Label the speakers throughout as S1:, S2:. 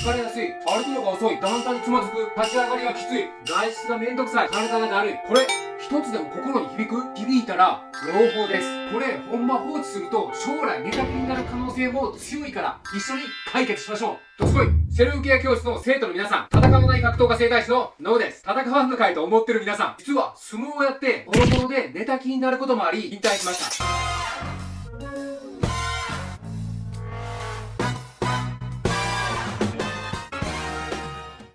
S1: 疲れやすい、歩くのが遅い、段差につまずく、立ち上がりがきつい、外出がめんどくさい、体がだるい。これ一つでも心に響いたら朗報です。これほんま放置すると将来寝たきりになる可能性も強いから、一緒に解決しましょう。どすこい、セルフケア教室の生徒の皆さん、戦わない格闘家整体師のノブです。戦わんのかいと思ってる皆さん、実は相撲をやってボロボロで寝たきりになることもあり引退しました。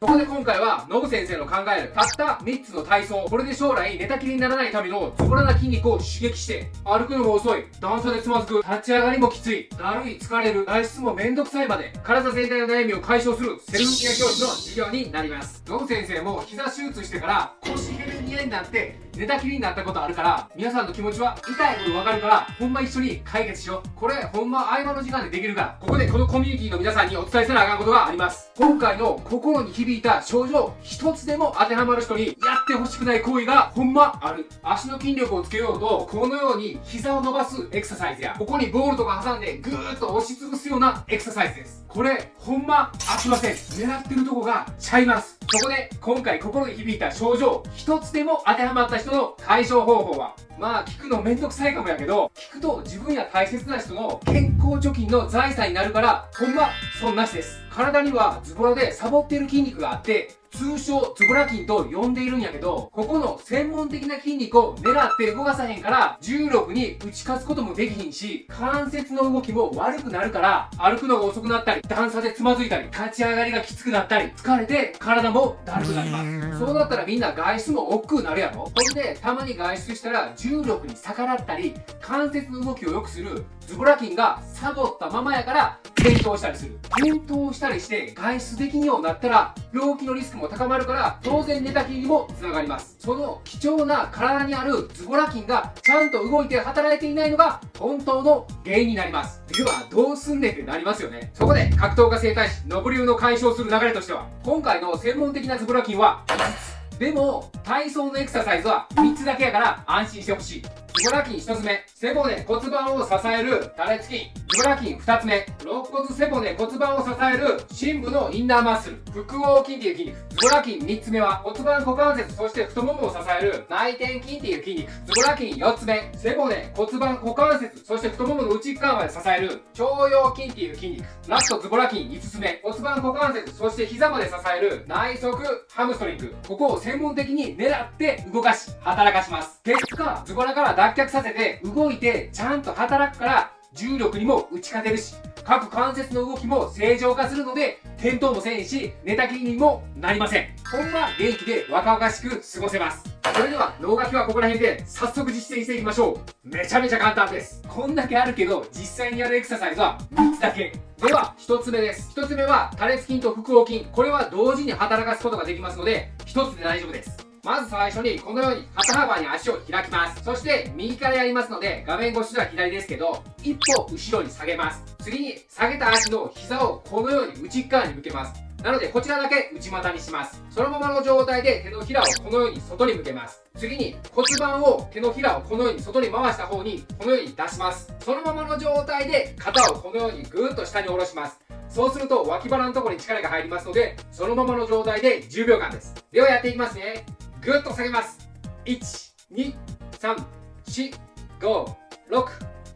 S1: そこで今回はノブ先生の考えるたった3つの体操、これで将来寝たきりにならないためのズボラな筋肉を刺激して、歩くのが遅い、段差でつまずく、立ち上がりもきつい、だるい、疲れる、外出もめんどくさいまで体全体の悩みを解消するセルフケア教室の授業になります。ノブ先生も膝手術してから腰ヘルニアになって寝たきりになったことあるから、皆さんの気持ちは痛いほどわかるから、ほんま一緒に解決しよう。これほんま合間の時間でできるから、ここでこのコミュニティの皆さんにお伝えせなあかんことがあります。今回の心に響いた症状一つでも当てはまる人にやってほしくない行為がほんまある。足の筋力をつけようとこのように膝を伸ばすエクササイズや、ここにボールとか挟んでぐーっと押しつぶすようなエクササイズです。これほんま飽きません。狙ってるとこがちゃいます。そこで今回心に響いた症状一つでも当てはまった人の解消方法は、まあ聞くのめんどくさいかもやけど、聞くと自分や大切な人の健康貯金の財産になるから、ほんまそんなしです。体にはズボラでサボっている筋肉があって、通称ズボラ筋と呼んでいるんやけど、ここの専門的な筋肉を狙って動かさへんから重力に打ち勝つこともできひんし、関節の動きも悪くなるから、歩くのが遅くなったり、段差でつまずいたり、立ち上がりがきつくなったり、疲れて体もだるくなります。そうなったらみんな外出も億劫になるやろ。ほんでたまに外出したら重力に逆らったり、関節の動きを良くするズボラ筋がサボったままやから転倒したりする。転倒したりして外出できんようになったら病気のリスクも高まるから、当然寝たきりにもつながります。その貴重な体にあるズボラ筋がちゃんと動いて働いていないのが本当の原因になります。ではどうすんねんってなりますよね。そこで格闘家整体師ノブ流の解消する流れとしては、今回の専門的なズボラ筋は5つでも体操のエクササイズは3つだけやから安心してほしい。ズボラ筋1つ目、背骨骨盤を支える多裂筋。ズボラ筋2つ目、肋骨背骨骨盤を支える深部のインナーマッスル腹横筋っていう筋肉。ズボラ筋3つ目は骨盤股関節そして太ももを支える内転筋っていう筋肉。ズボラ筋4つ目、背骨骨盤股関節そして太ももの内側まで支える腸腰筋っていう筋肉。ラストズボラ筋5つ目、骨盤股関節そして膝まで支える内側ハムストリング。ここを専門的に狙って動かし働かします。結果ズボラから脱却させて動いてちゃんと働くから重力にも打ち勝てるし、各関節の動きも正常化するので転倒もせんし寝たきりにもなりません。ほんま元気で若々しく過ごせます。それでは脳書きはここら辺で早速実践していきましょう。めちゃめちゃ簡単です。こんだけあるけど実際にやるエクササイズは3つだけでは1つ目です。1つ目は多裂筋と腹横筋。これは同時に働かすことができますので1つで大丈夫です。まず最初にこのように肩幅に足を開きます。そして右からやりますので画面越しでは左ですけど、一歩後ろに下げます。次に下げた足の膝をこのように内側に向けます。なのでこちらだけ内股にします。そのままの状態で手のひらをこのように外に向けます。次に骨盤を手のひらをこのように外に回した方にこのように出します。そのままの状態で肩をこのようにぐーっと下に下ろします。そうすると脇腹のところに力が入りますので、そのままの状態で10秒間です。ではやっていきますね。ぐっと下げます。1、2、3、4、5、6、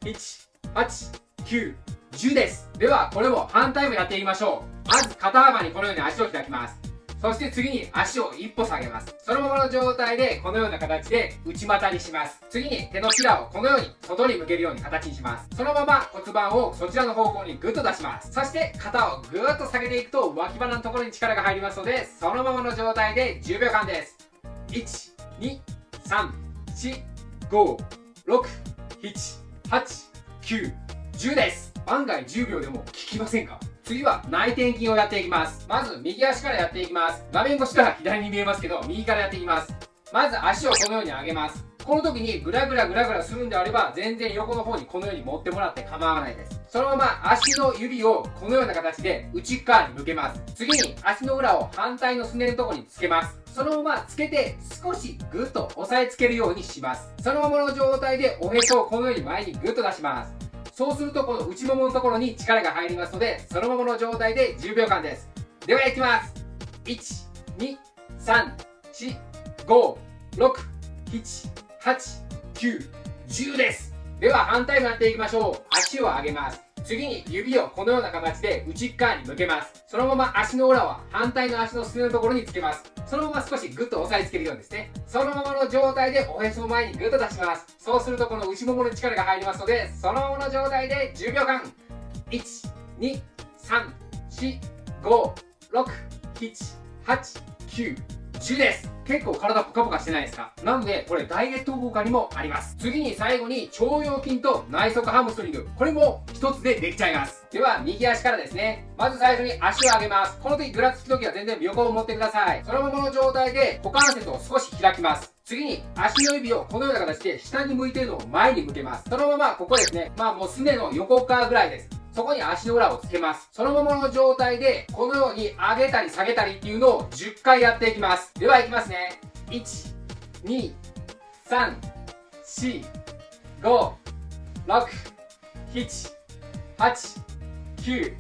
S1: 7、8、9、10です。ではこれも反対もやってみましょう。まず肩幅にこのように足を開きます。そして次に足を一歩下げます。そのままの状態でこのような形で内股にします。次に手のひらをこのように外に向けるように形にします。そのまま骨盤をそちらの方向にグッと出します。そして肩をグーッと下げていくと脇腹のところに力が入りますので、そのままの状態で10秒間です。1、2、3、4、5、6、7、8、9、10です。案外10秒でも効きませんか？次は内転筋をやっていきます。まず右足からやっていきます。画面越しから左に見えますけど、右からやっていきます。まず足をこのように上げます。この時にグラグラするんであれば全然横の方にこのように持ってもらって構わないです。そのまま足の指をこのような形で内側に向けます。次に足の裏を反対のすねのところにつけます。そのままつけて少しグッと押さえつけるようにします。そのままの状態でおへそをこのように前にグッと出します。そうするとこの内もものところに力が入りますので、そのままの状態で10秒間です。では、いきます。1、2、3、4、5、6、7、8、9、10です。では、反対もやっていきましょう。足を上げます。次に指をこのような形で内側に向けます。そのまま足の裏は反対の足のすねのところにつけます。そのまま少しグッと押さえつけるようにですね。そのままの状態でおへその前にグッと出します。そうするとこの内ももの力が入りますので、そのままの状態で10秒間。1、2、3、4、5、6、7、8、9、10です。結構体ポカポカしてないですか？なので、これダイエット効果にもあります。次に最後に腸腰筋と内側ハムストリング。これも一つでできちゃいます。では、右足からですね。まず最初に足を上げます。この時ぐらつく時は全然横を持ってください。そのままの状態で股関節を少し開きます。次に足の指をこのような形で下に向いているのを前に向けます。そのままここですね。もうすねの横側ぐらいです。そこに足の裏をつけます。そのままの状態で、このように上げたり下げたりっていうのを10回やっていきます。では、いきますね。1、2、3、4、5、6、7、8、9、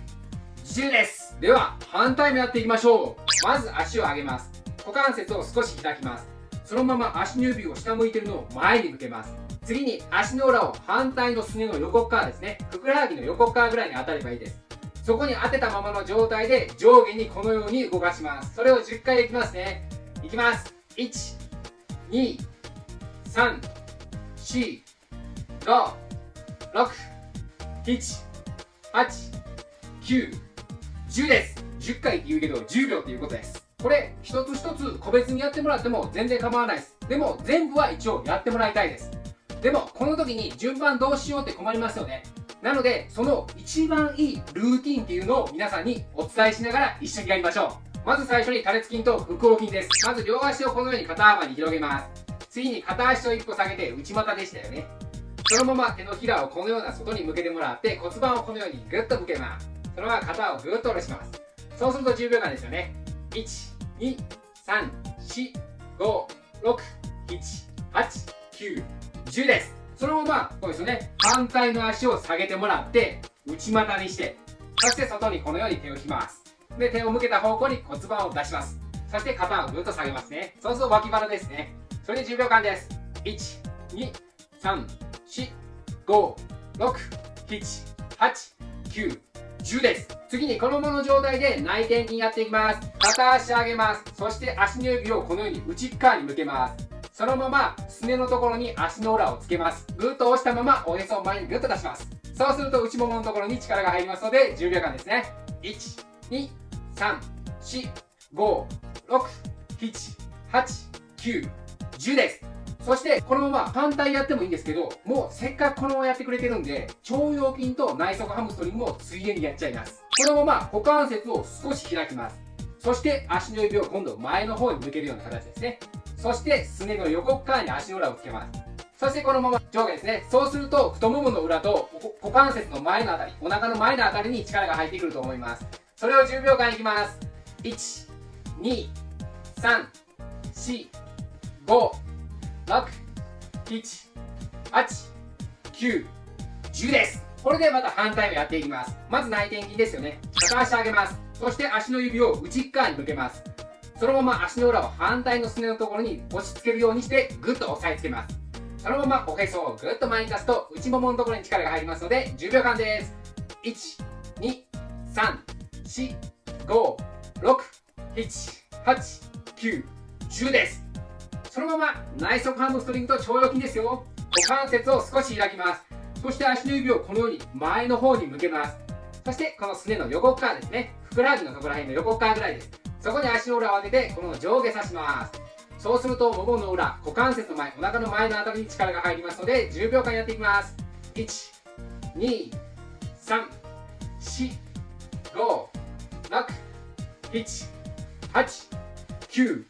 S1: 10です。では、反対もやっていきましょう。まず足を上げます。股関節を少し開きます。そのまま足の指を下向いているのを前に向けます。次に足の裏を反対のすねの横側ですね。ふくらはぎの横側ぐらいに当たればいいです。そこに当てたままの状態で上下にこのように動かします。それを10回できますね。いきます。1、2、3、4、5、6、7、8、9、10です。10回って言うけど10秒っていうことです。これ一つ一つ個別にやってもらっても全然構わないです。でも全部は一応やってもらいたいです。でもこの時に順番どうしようって困りますよね。なのでその一番いいルーティンっていうのを皆さんにお伝えしながら一緒にやりましょう。まず最初に多裂筋と腹横筋です。まず両足をこのように肩幅に広げます。次に片足を一歩下げて内股でしたよね。そのまま手のひらをこのような外に向けてもらって骨盤をこのようにグッと向けます。そのまま肩をグッと下ろします。そうすると10秒間ですよね。1、2、3、4、5、6、7、8、9、10です。そのまま、こうですよね。反対の足を下げてもらって、内股にして、そして外にこのように手を引きます。で、手を向けた方向に骨盤を出します。そして肩をぐっと下げますね。そうすると脇腹ですね。それで10秒間です。1、2、3、4、5、6、7、8、9、10です。次にこのままの状態で内転筋やっていきます。片足上げます。そして足の指をこのように内側に向けます。そのまますねのところに足の裏をつけます。ぐっと押したままおへそを前にぐっと出します。そうすると内もものところに力が入りますので10秒間ですね。1、2、3、4、5、6、7、8、9、10です。そしてこのまま反対やってもいいんですけど、もうせっかくこのままやってくれてるんで、腸腰筋と内側ハムストリングもついでにやっちゃいます。このまま股関節を少し開きます。そして足の指を今度前の方に向けるような形ですね。そしてすねの横側に足の裏をつけます。そしてこのまま上下ですね。そうすると太ももの裏と股関節の前のあたり、お腹の前のあたりに力が入ってくると思います。それを10秒間いきます。1、2、3、4、5、6、7、8、9、10です。これでまた反対をやっていきます。まず内転筋ですよね。片足上げます。そして足の指を内側に向けます。そのまま足の裏を反対のすねのところに押し付けるようにしてグッと押さえつけます。そのままおへそをグッと前に出すと内もものところに力が入りますので10秒間です。1、2、3、4、5、6、7、8、9、10です。そのまま内側ハムストリングと腸腰筋ですよ。股関節を少し開きます。そして足の指をこのように前の方に向けます。そしてこのすねの横側ですね。ふくらはぎのところら辺の横側ぐらいです。そこに足の裏を当ててこの上下さします。そうするとももの裏、股関節の前、お腹の前のあたりに力が入りますので10秒間やっていきます。1、2、3、4、5、6、7、8、9、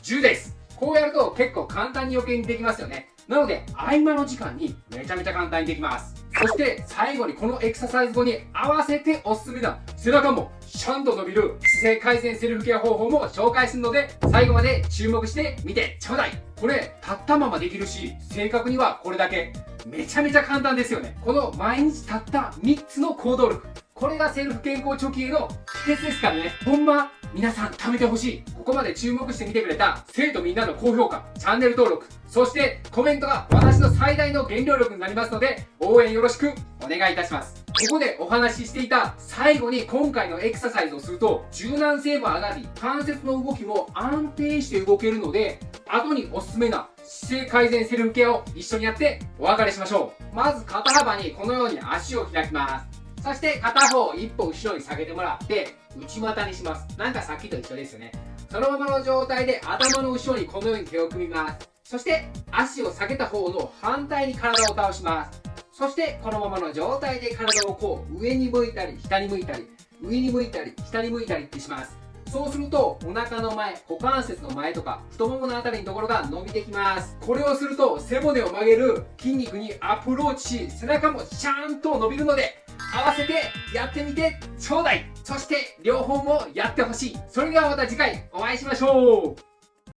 S1: 10です。こうやると結構簡単に余計にできますよね。なので合間の時間にめちゃめちゃ簡単にできます。そして最後にこのエクササイズ後に合わせておすすめな背中もシャンと伸びる姿勢改善セルフケア方法も紹介するので最後まで注目してみてちょうだい。これ立ったままできるし正確にはこれだけめちゃめちゃ簡単ですよね。この毎日たった3つの行動力、これがセルフ健康貯金への秘訣ですからね。ほんま皆さん貯めてほしい。ここまで注目して見てくれた生徒みんなの高評価、チャンネル登録、そしてコメントが私の最大の原動力になりますので、応援よろしくお願いいたします。ここでお話ししていた最後に今回のエクササイズをすると柔軟性も上がり、関節の動きも安定して動けるので、後におすすめな姿勢改善セルフケアを一緒にやってお別れしましょう。まず肩幅にこのように足を開きます。そして片方を一歩後ろに下げてもらって内股にします。なんかさっきと一緒ですよね。そのままの状態で頭の後ろにこのように手を組みます。そして足を下げた方の反対に体を倒します。そしてこのままの状態で体をこう上に向いたり下に向いたり上に向いたり下に向いたりってします。そうするとお腹の前、股関節の前とか太もものあたりのところが伸びてきます。これをすると背骨を曲げる筋肉にアプローチし、背中もちゃんと伸びるので合わせてやってみてちょうだい。そして両方もやってほしい。それではまた次回お会いしましょう。